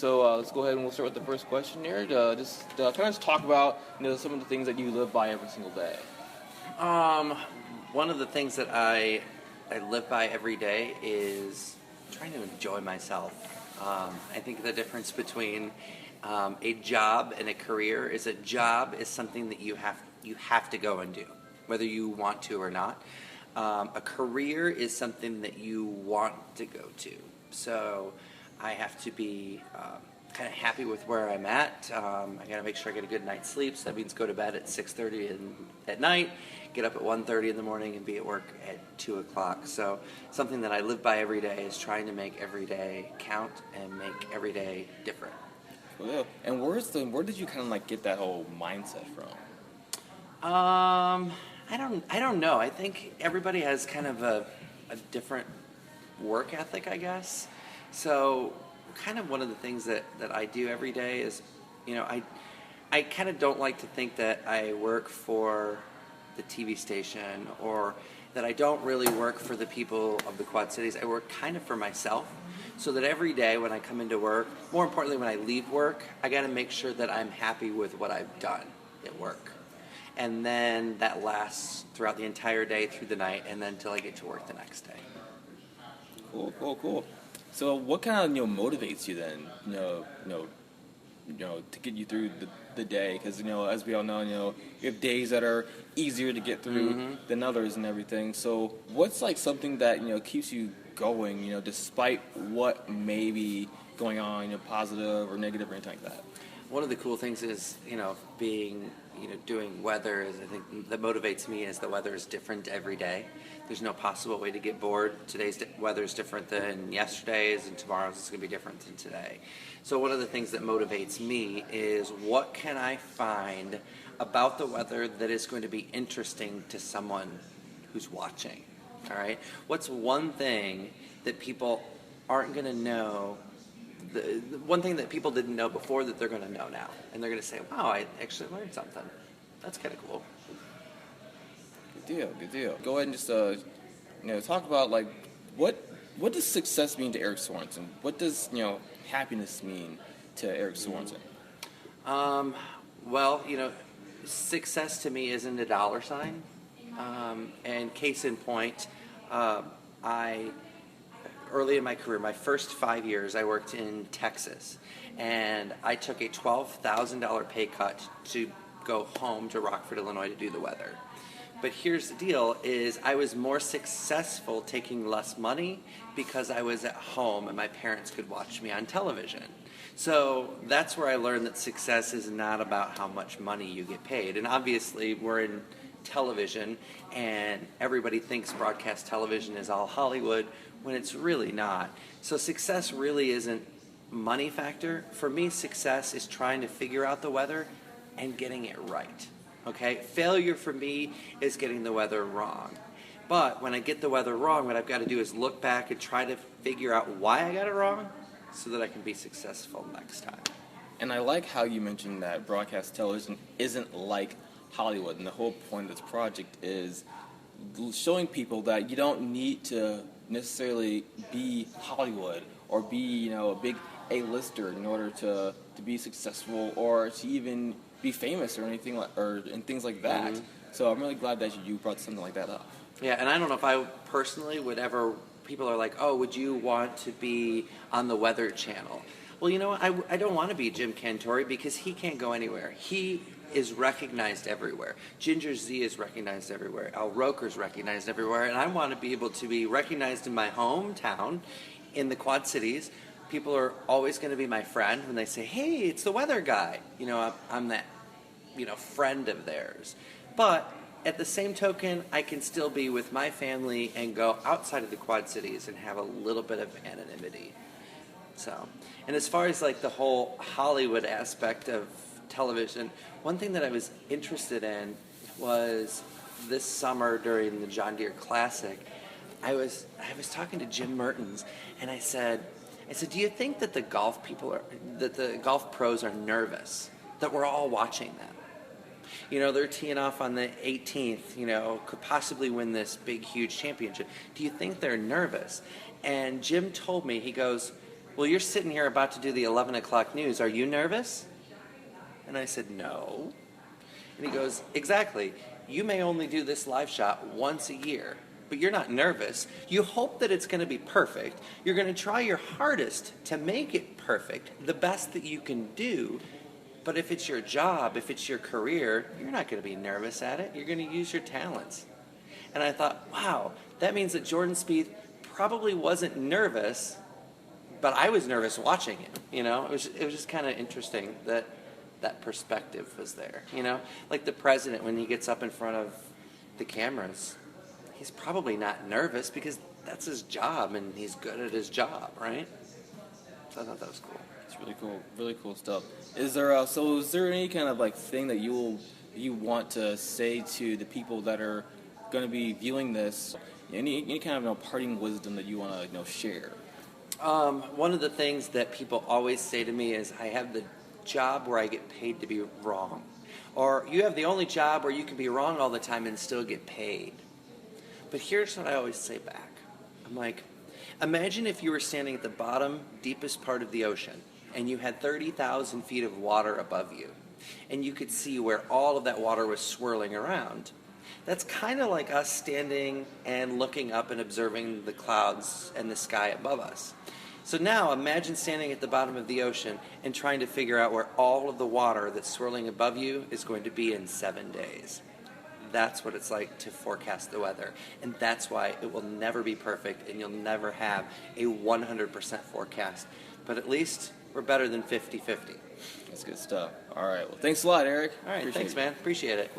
So let's go ahead and we'll start with the first question here. Just kind of talk about some of the things that you live by every single day. One of the things that I live by every day is trying to enjoy myself. I think the difference between a job and a career is a job is something that you have to go and do, whether you want to or not. A career is something that you want to go to. So I have to be kind of happy with where I'm at. I got to make sure I get a good night's sleep. So that means go to bed at 6:30 at night, get up at 1:30 in the morning, and be at work at 2 o'clock. So something that I live by every day is trying to make every day count and make every day different. Cool. And where did you kind of like get that whole mindset from? I don't know. I think everybody has kind of a different work ethic, I guess. So kind of one of the things that I do every day is, I kind of don't like to think that I work for the TV station or that I don't really work for the people of the Quad Cities. I work kind of for myself, so that every day when I come into work, more importantly when I leave work, I got to make sure that I'm happy with what I've done at work. And then that lasts throughout the entire day, through the night, and then until I get to work the next day. Cool. So what kind of motivates you then? To get you through the day, because as we all know, you have days that are easier to get through than others and everything. So what's like something that keeps you going? Despite what may be going on, positive or negative or anything like that. One of the cool things is being doing weather is I think that motivates me is the weather is different every day. There's no possible way to get bored. Today's weather is different than yesterday's, and tomorrow's is going to be different than today. So one of the things that motivates me is what can I find about the weather that is going to be interesting to someone who's watching, all right? What's one thing that people aren't going to know, the one thing that people didn't know before that they're going to know now, and they're going to say, wow, I actually learned something. That's kind of cool. Good deal. Go ahead and just talk about like what does success mean to Eric Sorensen? What does happiness mean to Eric Sorensen? Well, success to me isn't a dollar sign. And case in point, early in my career, my first 5 years, I worked in Texas, and I took a $12,000 pay cut to go home to Rockford, Illinois to do the weather. But here's the deal, is I was more successful taking less money because I was at home and my parents could watch me on television. So that's where I learned that success is not about how much money you get paid. And obviously we're in television and everybody thinks broadcast television is all Hollywood when it's really not. So success really isn't money factor. For me, success is trying to figure out the weather and getting it right. Okay? Failure for me is getting the weather wrong. But when I get the weather wrong, what I've got to do is look back and try to figure out why I got it wrong so that I can be successful next time. And I like how you mentioned that broadcast television isn't like Hollywood, and the whole point of this project is showing people that you don't need to necessarily be Hollywood or be a big A-lister in order to be successful or to even be famous or anything and things like that. Mm-hmm. So I'm really glad that you brought something like that up. Yeah, and I don't know if I personally would ever. People are like, oh, would you want to be on the Weather Channel? Well, I don't want to be Jim Cantore because he can't go anywhere. He is recognized everywhere. Ginger Z is recognized everywhere. Al Roker's recognized everywhere. And I want to be able to be recognized in my hometown, in the Quad Cities. People are always going to be my friend when they say, hey, it's the weather guy. I'm that, friend of theirs. But at the same token, I can still be with my family and go outside of the Quad Cities and have a little bit of anonymity. So, and as far as like the whole Hollywood aspect of television, one thing that I was interested in was this summer during the John Deere Classic, I was talking to Jim Mertens, and I said, do you think that the golf pros are nervous that we're all watching them? They're teeing off on the 18th, could possibly win this big, huge championship. Do you think they're nervous? And Jim told me, he goes, well, you're sitting here about to do the 11 o'clock news. Are you nervous? And I said, no. And he goes, exactly. You may only do this live shot once a year, but you're not nervous. You hope that it's going to be perfect. You're going to try your hardest to make it perfect, the best that you can do. But if it's your job, if it's your career, you're not going to be nervous at it. You're going to use your talents. And I thought, wow, that means that Jordan Spieth probably wasn't nervous, but I was nervous watching him. You know, it was just kind of interesting that that perspective was there. You know, like the president, when he gets up in front of the cameras, he's probably not nervous because that's his job and he's good at his job, right? So I thought that was cool. It's really cool stuff. Is there any kind of like thing that you want to say to the people that are going to be viewing this? Any kind of parting wisdom that you want to share? One of the things that people always say to me is, I have the job where I get paid to be wrong. Or you have the only job where you can be wrong all the time and still get paid. But here's what I always say back. I'm like, imagine if you were standing at the bottom, deepest part of the ocean, and you had 30,000 feet of water above you, and you could see where all of that water was swirling around. That's kind of like us standing and looking up and observing the clouds and the sky above us. So now imagine standing at the bottom of the ocean and trying to figure out where all of the water that's swirling above you is going to be in 7 days. That's what it's like to forecast the weather. And that's why it will never be perfect and you'll never have a 100% forecast. But at least we're better than 50-50. That's good stuff. All right. Well, thanks a lot, Eric. All right. Appreciate Thanks, it. man. Appreciate it. Cool.